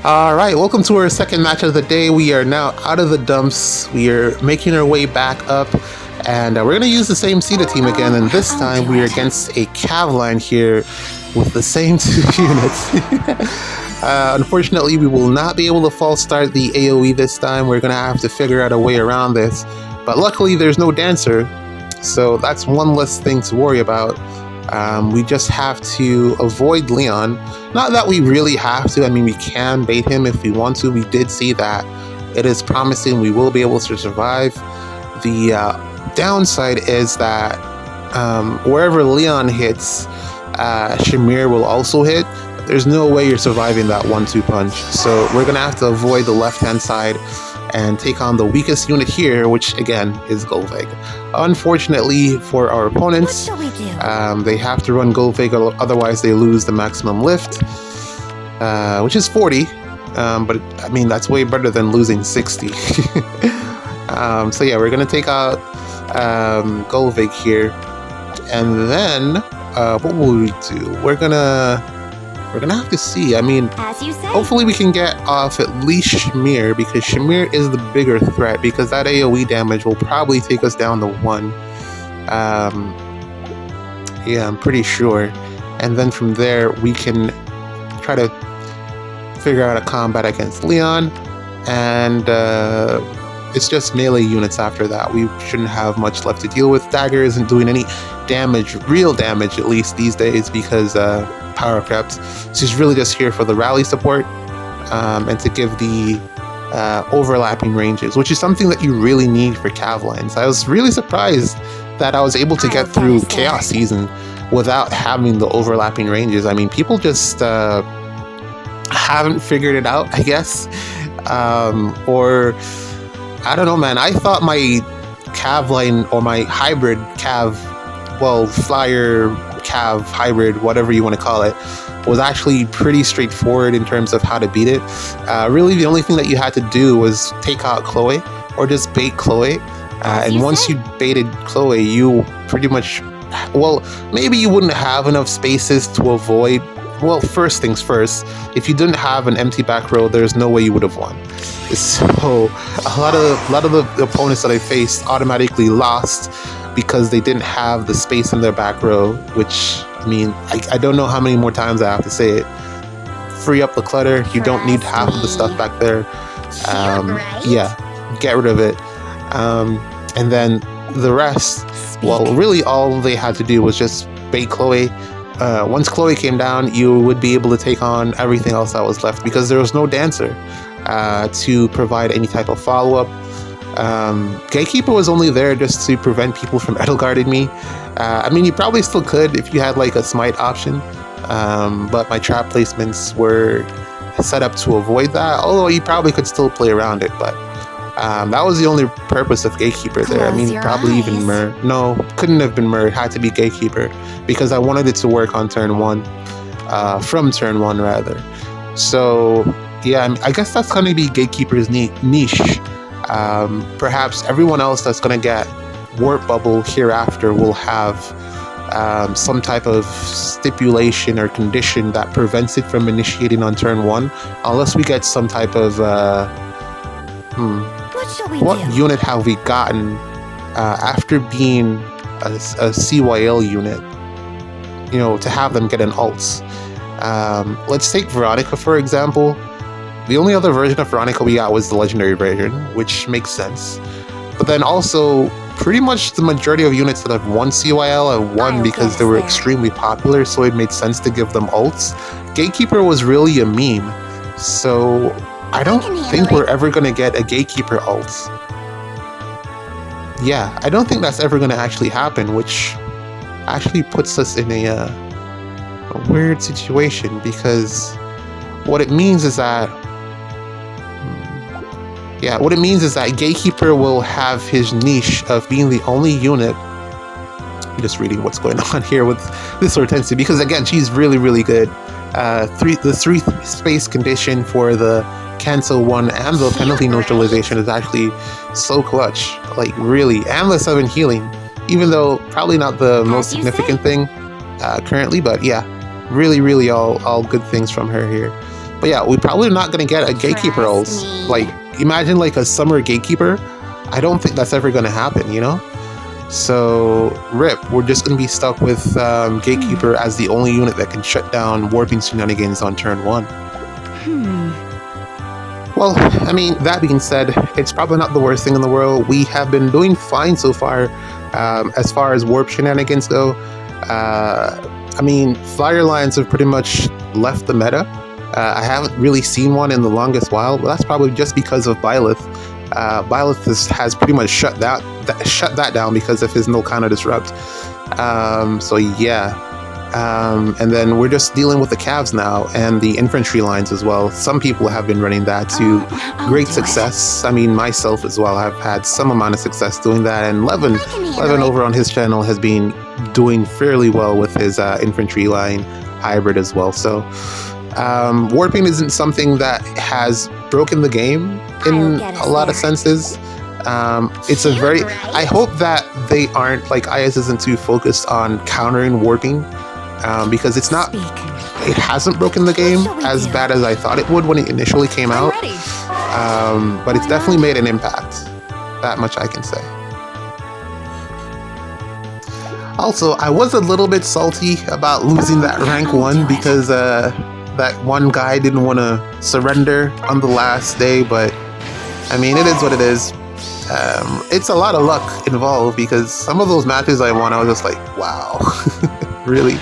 Alright, welcome to our second match of the day. We are now out of the dumps. We are making our way back up. And we're going to use the same Sita team again. And this time we are against a Cav line here with the same two units. Unfortunately, we will not be able to false start the AoE this time. We're going to have to figure out a way around this. But luckily, there's no Dancer. So that's one less thing to worry about. We just have to avoid Leon. Not that we really have to. I mean, we can bait him if we want to. We did see that. It is promising we will be able to survive. The downside is that wherever Leon hits, Shamir will also hit. There's no way you're surviving that 1-2 punch. So we're going to have to avoid the left-hand side and take on the weakest unit here, which again is Golvig. Unfortunately for our opponents, they have to run Golvig, otherwise they lose the maximum lift, which is 40. But I mean, that's way better than losing 60. So yeah, we're gonna take out Golvig here, and then what will we do? We're gonna have to see. I mean, hopefully we can get off at least Shamir, because Shamir is the bigger threat, because that AoE damage will probably take us down to 1. Yeah, I'm pretty sure. And then from there, we can try to figure out a combat against Leon, and it's just melee units after that. We shouldn't have much left to deal with. Dagger isn't doing any damage, real damage at least these days, because power preps. She's really just here for the rally support and to give the overlapping ranges, which is something that you really need for Cav lines. I was really surprised that I was able to get through Chaos Season without having the overlapping ranges. I mean, people just haven't figured it out, I guess. Or, I don't know, man. I thought my Cav line, or my hybrid Cav, well, Flyer Cav hybrid, whatever you want to call it, was actually pretty straightforward in terms of how to beat it. Really, the only thing that you had to do was take out Chloe, or just bait Chloe. And once you baited Chloe, you pretty much, well, maybe you wouldn't have enough spaces to avoid. Well, first things first, if you didn't have an empty back row, there's no way you would have won. So a lot of the opponents that I faced automatically lost because they didn't have the space in their back row, which, I mean, I don't know how many more times I have to say it. Free up the clutter. You don't need half of the stuff back there. Yeah, get rid of it. And then the rest, well, really all they had to do was just bait Chloe. Once Chloe came down, you would be able to take on everything else that was left, because there was no Dancer to provide any type of follow-up. Gatekeeper was only there just to prevent people from Edelgarding me. I mean, you probably still could if you had like a smite option, but my trap placements were set up to avoid that, although you probably could still play around it. But that was the only purpose of Gatekeeper there. I mean, probably even Myr. No, couldn't have been Myr. It had to be Gatekeeper, because I wanted it to work on turn 1, from turn 1 rather. So yeah, I guess that's going to be Gatekeeper's niche. Perhaps everyone else that's going to get Warp Bubble hereafter will have some type of stipulation or condition that prevents it from initiating on turn 1, unless we get some type of what unit have we gotten after being a CYL unit, you know, to have them get an ult? Let's take Veronica for example. The only other version of Veronica we got was the legendary version, which makes sense. But then also, pretty much the majority of units that have won CYL have won because they were extremely popular, so it made sense to give them ults. Gatekeeper was really a meme, so I don't think we're ever going to get a Gatekeeper ult. Yeah, I don't think that's ever going to actually happen, which actually puts us in a weird situation, because what it means is that Gatekeeper will have his niche of being the only unit. I'm just reading what's going on here with this Hortensia, because again, she's really, really good. The 3 space condition for the cancel 1 and the penalty neutralization is actually so clutch, like really, and the 7 healing, even though probably not the most significant thing currently, but yeah, really all good things from her here. But yeah, we're probably not gonna get a gatekeeper else. Like, imagine like a summer gatekeeper. I don't think that's ever gonna happen, you know? So, rip, we're just gonna be stuck with gatekeeper as the only unit that can shut down warping shenanigans on turn 1. Well, I mean, that being said, it's probably not the worst thing in the world. We have been doing fine so far as warp shenanigans go. I mean, Flyer Lines have pretty much left the meta. I haven't really seen one in the longest while, but that's probably just because of Byleth. Byleth has pretty much shut that down because of his no counter disrupt. So yeah. And then we're just dealing with the Cavs now and the infantry lines as well. Some people have been running that to great success. I mean, myself as well. I've had some amount of success doing that. And Levin over on his channel has been doing fairly well with his infantry line hybrid as well. So warping isn't something that has broken the game in a lot of senses. It's a very... I hope that they aren't, like, IS isn't too focused on countering warping. Because it hasn't broken the game as bad as I thought it would when it initially came out. But it's definitely made an impact. That much I can say. Also, I was a little bit salty about losing that rank 1 because that one guy didn't want to surrender on the last day, but I mean, it is what it is. It's a lot of luck involved because some of those matches I won, I was just like, wow, really?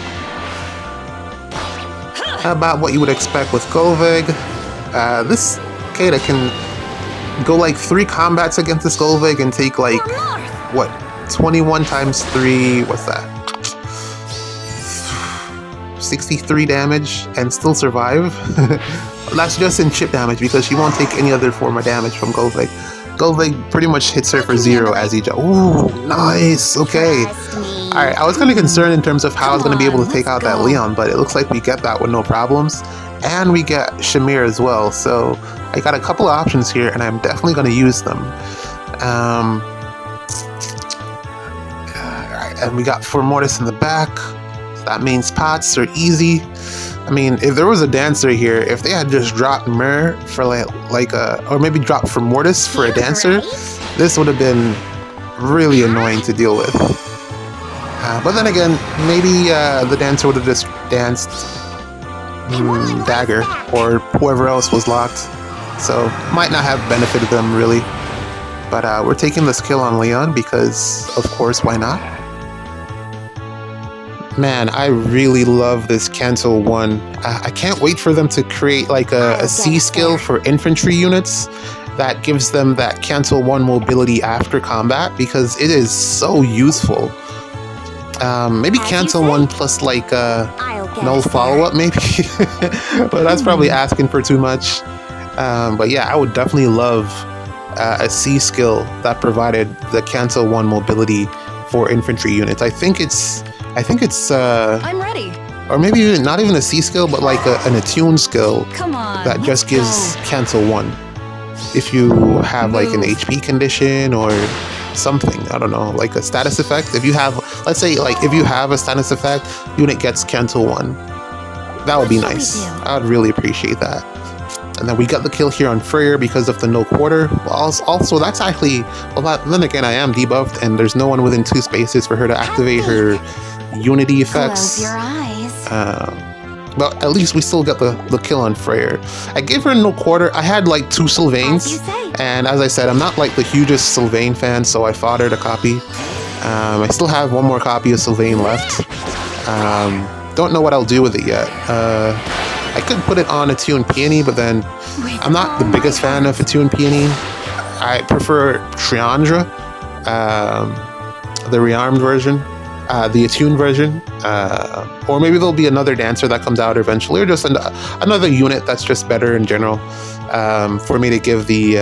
About what you would expect with Golveg. This Kata can go like 3 combats against this Golveg and take like, what, 21 times 3, what's that? 63 damage and still survive. That's just in chip damage because she won't take any other form of damage from Golveg. Golveg pretty much hits her for 0 as he jumps. Ooh, nice, okay. Alright, I was kind of concerned in terms of how I was going to be able to take out that Leon, but it looks like we get that with no problems. And we get Shamir as well, so I got a couple of options here, and I'm definitely going to use them. Alright, and we got Formortis in the back. So that means pots are easy. I mean, if there was a dancer here, if they had just dropped Mir for or maybe dropped Formortis for a dancer, this would have been really annoying to deal with. But then again, maybe the dancer would have just danced Dagger or whoever else was locked. So, might not have benefited them really. But we're taking this kill on Leon because, of course, why not? Man, I really love this Cancel 1. I can't wait for them to create like a C skill for infantry units that gives them that Cancel 1 mobility after combat because it is so useful. Maybe Cancel 1 plus like null follow-up maybe, but that's probably asking for too much. But yeah, I would definitely love a C skill that provided the Cancel 1 mobility for infantry units. I think it's I'm ready. Or maybe not even a C skill, but like an attune skill that just gives Cancel 1. If you have like an HP condition or something, I don't know, like a status effect. If you have, let's say, like if you have a status effect, unit gets Cancel 1. That would be nice. I would really appreciate that. And then we got the kill here on Freyr because of the no quarter. Also, that's actually, well, then again, I am debuffed and there's no one within 2 spaces for her to activate her Unity effects. Close your eyes. But at least we still got the kill on Freyr. I gave her no quarter. I had like 2 Sylvains, and as I said, I'm not like the hugest Sylvain fan, so I fought her to copy. I still have 1 more copy of Sylvain left. Don't know what I'll do with it yet. I could put it on Attune Peony, but then I'm not the biggest fan of Attune Peony. I prefer Triandra, the rearmed version. The attuned version, or maybe there'll be another dancer that comes out eventually, or just another unit that's just better in general, for me to give the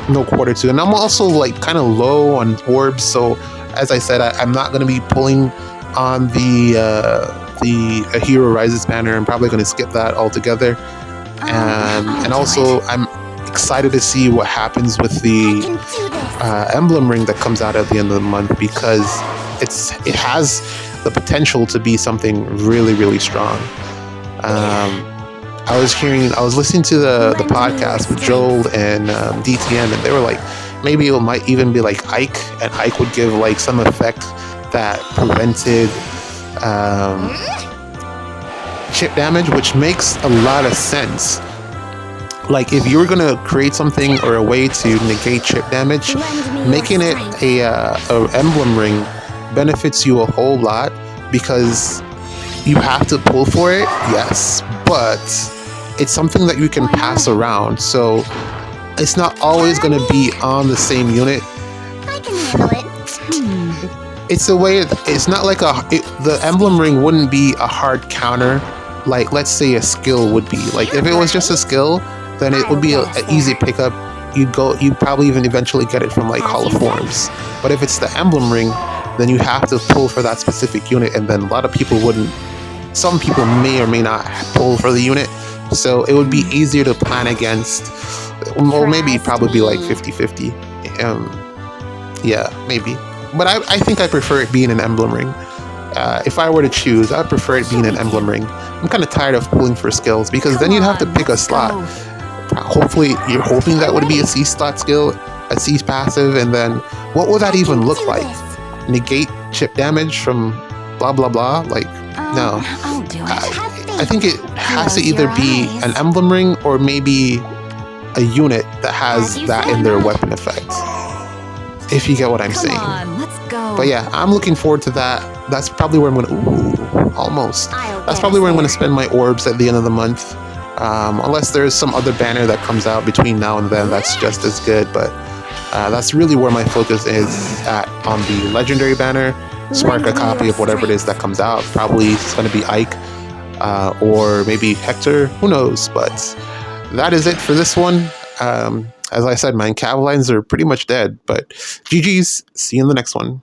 no quarter to. And I'm also like kind of low on orbs, so as I said, I'm not going to be pulling on the A Hero Rises banner. I'm probably going to skip that altogether, and also I'm excited to see what happens with the emblem ring that comes out at the end of the month, because it has the potential to be something really, really strong. I was listening to the podcast with Joel and DTM, and they were like, maybe it might even be like Ike, and Ike would give like some effect that prevented chip damage, which makes a lot of sense. Like, if you were gonna create something or a way to negate chip damage, making it a emblem ring benefits you a whole lot, because you have to pull for it, yes, but it's something that you can pass around, so it's not always going to be on the same unit. I can handle it. It's a way, it's not like the emblem ring wouldn't be a hard counter like, let's say, a skill would be. Like, if it was just a skill, then it would be an easy pickup. You'd probably even eventually get it from like Hall of Forms. But if it's the emblem ring, then you have to pull for that specific unit, and then a lot of people wouldn't. Some people may or may not pull for the unit, so it would be easier to plan against, or maybe probably be like 50-50. Yeah, maybe. But I think I prefer it being an emblem ring. If I were to choose, I'd prefer it being an emblem ring. I'm kind of tired of pulling for skills, because then you'd have to pick a slot. Hopefully, you're hoping that would be a C slot skill, a C passive, and then what would that even look like? Negate chip damage from blah blah blah? Like, no. I think it has to either be an emblem ring or maybe a unit that has that in their weapon effect. If you get what I'm saying. But yeah, I'm looking forward to that. That's probably where I'm gonna. Ooh, almost. That's probably where I'm gonna spend my orbs at the end of the month. Unless there's some other banner that comes out between now and then that's just as good, but that's really where my focus is at on the legendary banner. Spark a copy of whatever it is that comes out. Probably it's going to be Ike or maybe Hector, who knows, but that is it for this one. As I said, my Cavalines are pretty much dead, but GG's, see you in the next one.